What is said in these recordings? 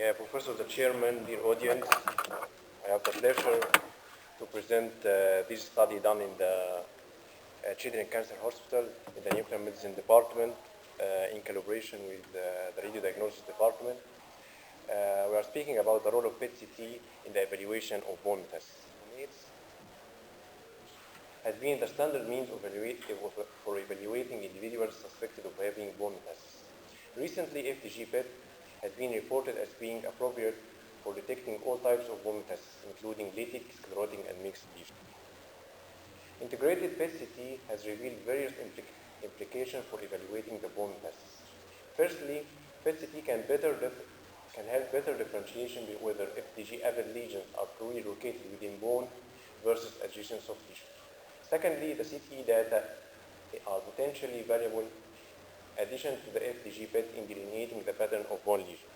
Professor, the chairman, dear audience, I have the pleasure to present this study done in the Children's Cancer Hospital in the Nuclear Medicine Department in collaboration with the Radio Diagnosis Department. We are speaking about the role of PET-CT in the evaluation of bone metastasis. Has been the standard means for evaluating individuals suspected of having bone metastasis. Recently, FDG PET has been reported as being appropriate for detecting all types of bone metastasis, including lytic, sclerotic, and mixed lesions. Integrated PET-CT has revealed various implications for evaluating the bone metastasis. Firstly, PET-CT can help better differentiation whether FDG-avid lesions are truly located within bone versus adjacent soft tissue. Secondly, the CT data are potentially valuable addition to the FDG PET in delineating the pattern of bone lesions.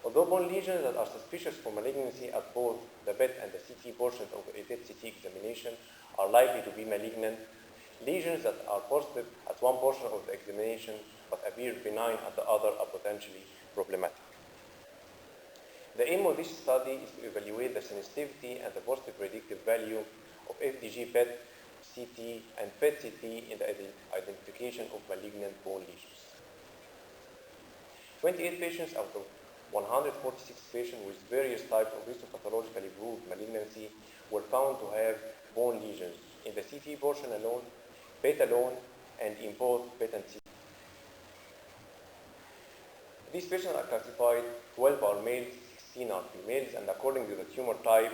Although bone lesions that are suspicious for malignancy at both the PET and the CT portion of a PET-CT examination are likely to be malignant. Lesions that are positive at one portion of the examination but appear benign at the other are potentially problematic. The aim of this study is to evaluate the sensitivity and the positive predictive value of FDG PET, CT, and PET-CT in the identification of malignant bone lesions. 28 patients out of 146 patients with various types of histopathologically proved malignancy were found to have bone lesions in the CT portion alone, PET alone, and in both PET and CT. These patients are classified: 12 are males, 16 are females, and according to the tumor type,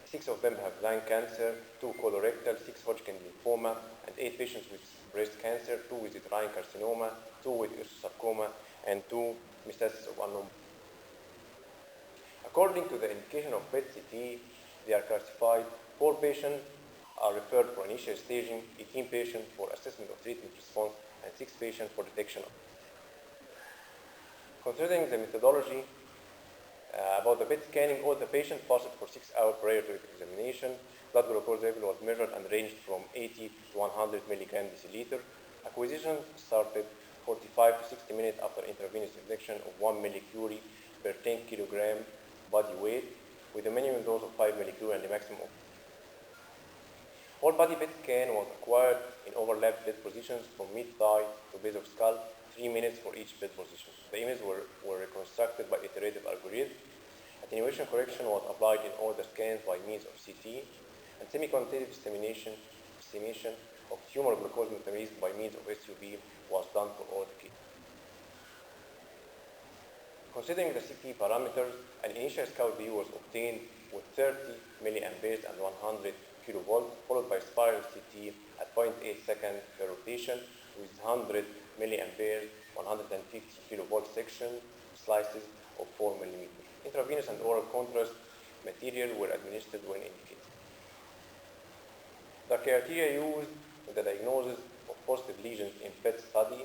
6 of them have lung cancer, 2 colorectal, 6 Hodgkin lymphoma, and 8 patients with breast cancer, 2 with uterine carcinoma, 2 with osteosarcoma, and 2 metastases of unknown. According to the indication of PET-CT, they are classified: 4 patients are referred for initial staging, 18 patients for assessment of treatment response, and 6 patients for detection. Considering the methodology about the PET scanning, all the patients fasted for 6 hours prior to examination. Blood glucose level was measured and ranged from 80 to 100 milligram deciliter. Acquisition started 45 to 60 minutes after intravenous injection of 1 millicurie per 10 kilogram body weight, with a minimum dose of 5 millicurie and a maximum of. All body PET scan was acquired in overlapped bed positions from mid-thigh to base of skull, 3 minutes for each bed position. The images were reconstructed by iterative algorithm. Attenuation correction was applied in all the scans by means of CT, and semi-quantitative estimation of tumor glucose metabolism by means of SUV was done for all the cases. Considering the CT parameters, an initial scout view was obtained with 30 milliamperes and 100 kilovolts, followed by spiral CT at 0.8 seconds per rotation with 100 milliamperes, 150 kilovolt section slices of 4 millimeters. Intravenous and oral contrast material were administered when indicated. The criteria used in the diagnosis of positive lesions in PET study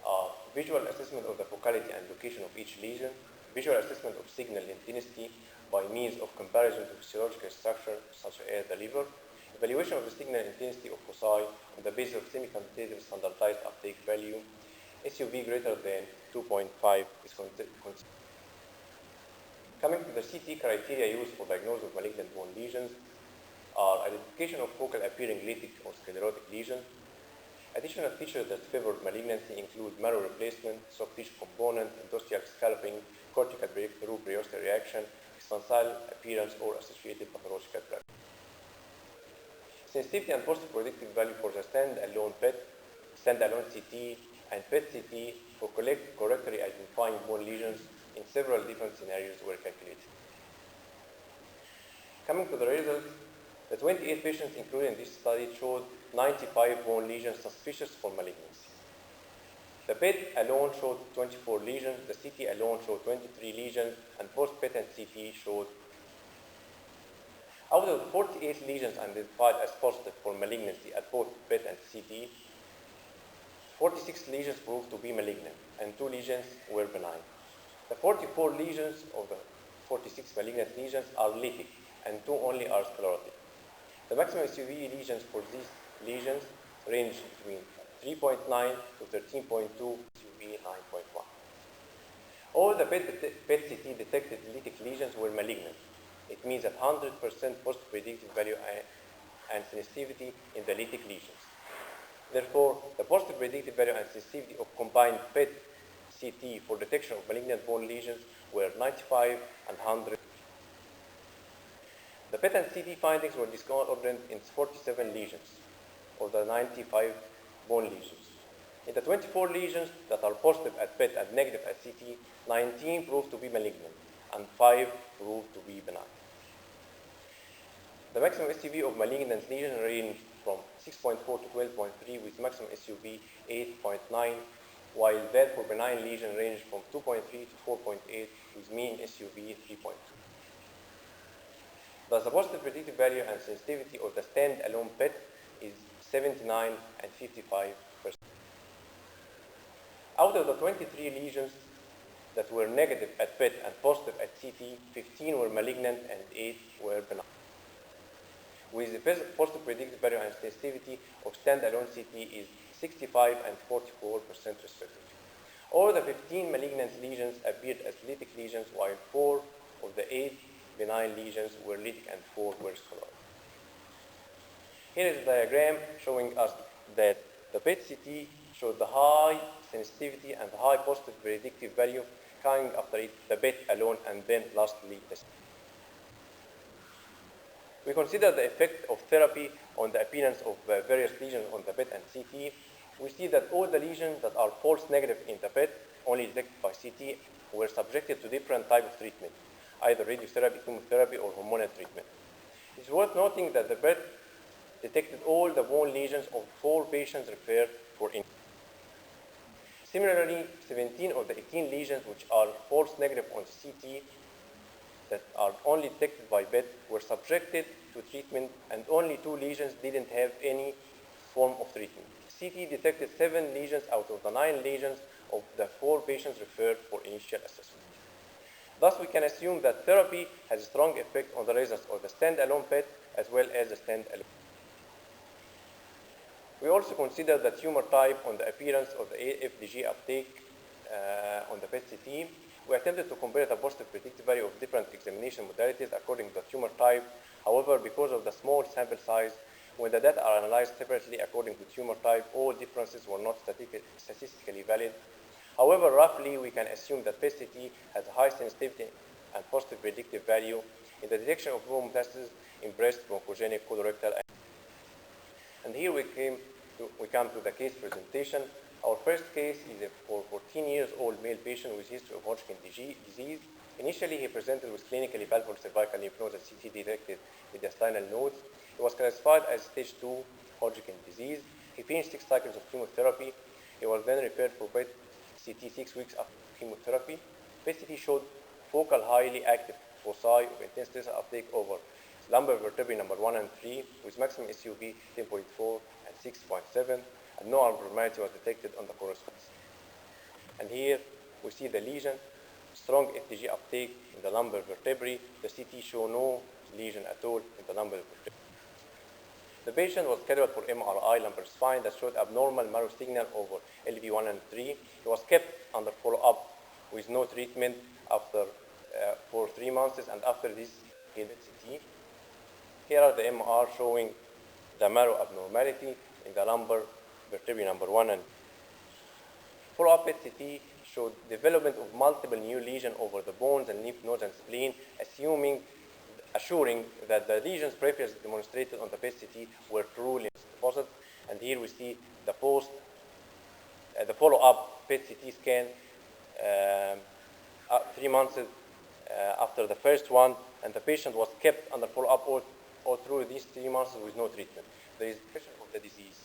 are visual assessment of the focality and location of each lesion, visual assessment of signal intensity by means of comparison to physiological structure such as the liver, evaluation of the signal intensity of foci on the basis of semi-quantitative standardized uptake value. SUV greater than 2.5 is considered. Coming to the CT criteria used for diagnosis of malignant bone lesions are identification of focal appearing lytic or sclerotic lesions. Additional features that favor malignancy include marrow replacement, soft tissue component, endosteal scalping, cortical breakthrough, periostal reaction, expansile appearance, or associated pathological practice. Sensitivity and positive predictive value for the standalone PET, standalone CT, and PET-CT for correctly identifying bone lesions in several different scenarios were calculated. Coming to the results, the 28 patients included in this study showed 95 bone lesions suspicious for malignancy. The PET alone showed 24 lesions, the CT alone showed 23 lesions, and both PET and CT showed. Out of the 48 lesions identified as positive for malignancy at both PET and CT, 46 lesions proved to be malignant, and 2 lesions were benign. The 44 lesions of the 46 malignant lesions are lytic, and 2 only are sclerotic. The maximum SUV lesions for these lesions range between 3.9 to 13.2, SUV 9.1. All the PET-CT detected lytic lesions were malignant. It means that 100% positive predictive value and sensitivity in the lytic lesions. Therefore, the positive predictive value and sensitivity of combined PET-CT for detection of malignant bone lesions were 95 and 100. The PET and CT findings were discordant in 47 lesions, of the 95 bone lesions. In the 24 lesions that are positive at PET and negative at CT, 19 proved to be malignant, and 5 proved to be benign. The maximum SUV of malignant lesion ranged from 6.4 to 12.3 with maximum SUV 8.9, while that for benign lesion ranged from 2.3 to 4.8 with mean SUV 3.2. Thus, the positive predictive value and sensitivity of the stand-alone PET is 79 and 55%. Out of the 23 lesions that were negative at PET and positive at CT, 15 were malignant and 8 were benign. With the positive predictive value and sensitivity of stand-alone CT is 65 and 44% respectively. All the 15 malignant lesions appeared as lytic lesions, while 4 of the 8 benign lesions were lytic and 4 were sclerotic. Here is a diagram showing us that the PET-CT showed the high sensitivity and high positive predictive value coming after the PET alone, and then lastly the CT. We consider the effect of therapy on the appearance of various lesions on the PET and CT. We see that all the lesions that are false negative in the PET, only detected by CT, were subjected to different types of treatment, either radiotherapy, chemotherapy, or hormonal treatment. It's worth noting that the PET detected all the bone lesions of 4 patients referred for injury. Similarly, 17 of the 18 lesions which are false negative on CT that are only detected by PET were subjected to treatment, and only 2 lesions didn't have any form of treatment. CT detected 7 lesions out of the 9 lesions of the 4 patients referred for initial assessment. Thus, we can assume that therapy has a strong effect on the results of the stand-alone PET as well as the stand-alone. We also consider the tumor type on the appearance of the FDG uptake on the PET-CT. We attempted to compare the positive predictive value of different examination modalities according to the tumor type. However, because of the small sample size, when the data are analyzed separately according to tumor type, all differences were not statistically valid. However, roughly, we can assume that PET-CT has a high sensitivity and positive predictive value in the detection of bone metastases in breast, bronchogenic, colorectal. And here we come to the case presentation. Our first case is a 14-year-old male patient with history of Hodgkin disease. Initially, he presented with clinically palpable cervical lymph nodes and CT detected mediastinal nodes. He was classified as stage 2 Hodgkin disease. He finished 6 cycles of chemotherapy. He was then referred for PET-CT 6 weeks after chemotherapy. PET-CT showed focal highly active foci of intense tissue uptake over lumbar vertebrae number 1 and 3 with maximum SUV 10.4 and 6.7, and no abnormality was detected on the correspondence. And here we see the lesion, strong FDG uptake in the lumbar vertebrae. The CT show no lesion at all in the lumbar vertebrae. The patient was scheduled for MRI lumbar spine that showed abnormal marrow signal over LV1 and 3. He was kept under follow-up with no treatment for 3 months, and after this, he had CT. Here are the MR showing the marrow abnormality in the lumbar vertebrae number 1 and 2. Follow-up PET-CT showed development of multiple new lesions over the bones and lymph nodes and spleen, assuring that the lesions previously demonstrated on the PET-CT were truly deposits. And here we see the follow-up PET-CT scan 3 months after the first one, and the patient was kept under follow-up all through these 3 months with no treatment. There is progression of the disease.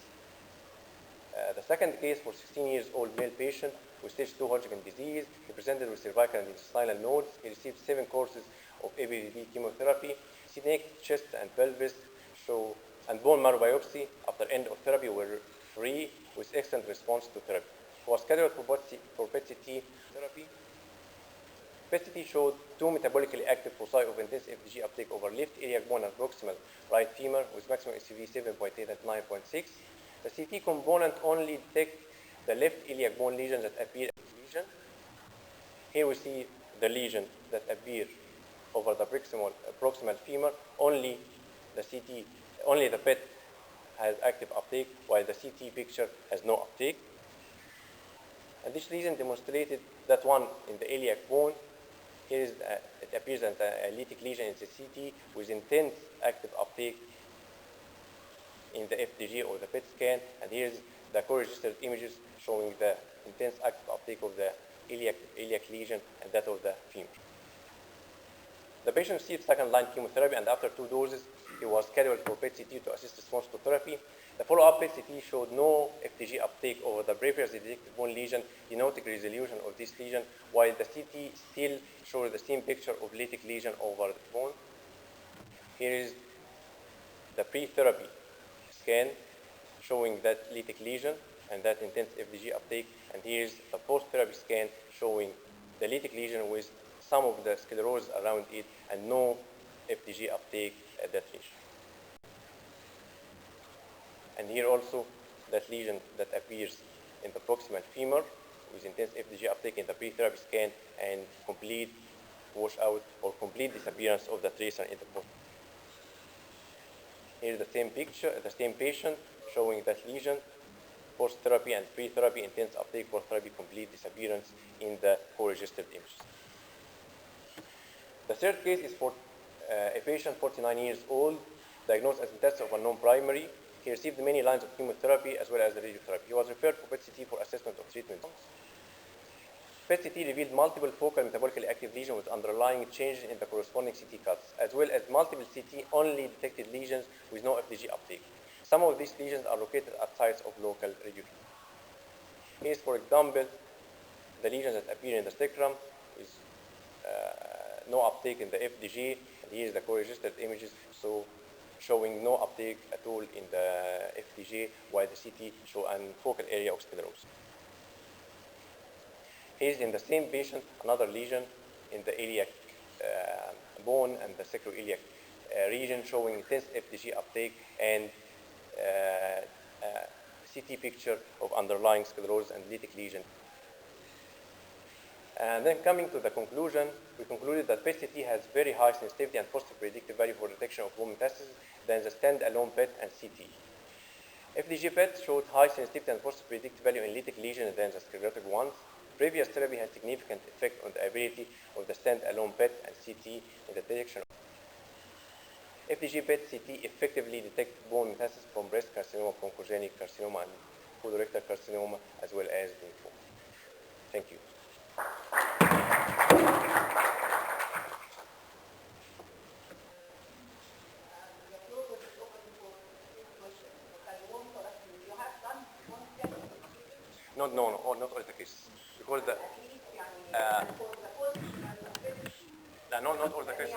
The second case for 16-year-old male patient with stage 2 Hodgkin disease. He presented with cervical and intestinal nodes. He received 7 courses of ABVD chemotherapy. Neck, chest, and pelvis and bone marrow biopsy after end of therapy were free with excellent response to therapy. He was scheduled for PET-CT therapy. PET-CT showed 2 metabolically active foci of intense FDG uptake over left iliac bone and proximal right femur with maximum SUV 7.8 and 9.6. The CT component only detects the left iliac bone lesions that appear as lesion. Here we see the lesion that appear over the proximal femur. Only the PET has active uptake, while the CT picture has no uptake. And this lesion demonstrated that one in the iliac bone. Here it appears as a lytic lesion in the CT with intense active uptake in the FDG or the PET scan, and here's the co-registered images showing the intense active uptake of the iliac lesion and that of the femur. The patient received second-line chemotherapy, and after 2 doses, he was scheduled for PET-CT to assist response to therapy. The follow-up PET-CT showed no FDG uptake over the previously detected bone lesion, denoting resolution of this lesion, while the CT still showed the same picture of lytic lesion over the bone. Here is the pre-therapy scan showing that lytic lesion and that intense FDG uptake, and here is the post-therapy scan showing the lytic lesion with some of the sclerosis around it and no FDG uptake at that lesion. And here also that lesion that appears in the proximal femur with intense FDG uptake in the pre-therapy scan and complete washout or complete disappearance of the tracer in the post. Here is the same picture, the same patient showing that lesion, post-therapy and pre-therapy, intense uptake, post-therapy, complete disappearance in the co-registered images. The third case is for a patient 49 years old, diagnosed as metastasis of unknown primary. He received many lines of chemotherapy as well as the radiotherapy. He was referred for PET-CT for assessment of treatment. PET-CT revealed multiple focal metabolically active lesions with underlying changes in the corresponding CT cuts, as well as multiple CT-only detected lesions with no FDG uptake. Some of these lesions are located at sites of local radionuclide. Here is, for example, the lesions that appear in the sternum with no uptake in the FDG. And here is the co-registered images, so showing no uptake at all in the FDG, while the CT show a focal area of sclerosis. Here is in the same patient another lesion in the iliac bone and the sacroiliac region showing intense FDG uptake and CT picture of underlying sclerosis and lytic lesion. And then coming to the conclusion, we concluded that PET-CT has very high sensitivity and positive predictive value for detection of bone metastasis than the standalone PET and CT. FDG PET showed high sensitivity and positive predictive value in lytic lesions than the sclerotic ones. Previous therapy had significant effect on the ability of the standalone PET and CT in the detection. FDG PET CT effectively detect bone metastasis from breast carcinoma, bronchogenic carcinoma, and colo-rectal carcinoma, as well as lymphoma. Thank you. No, not all the cases. Because the not all the cases.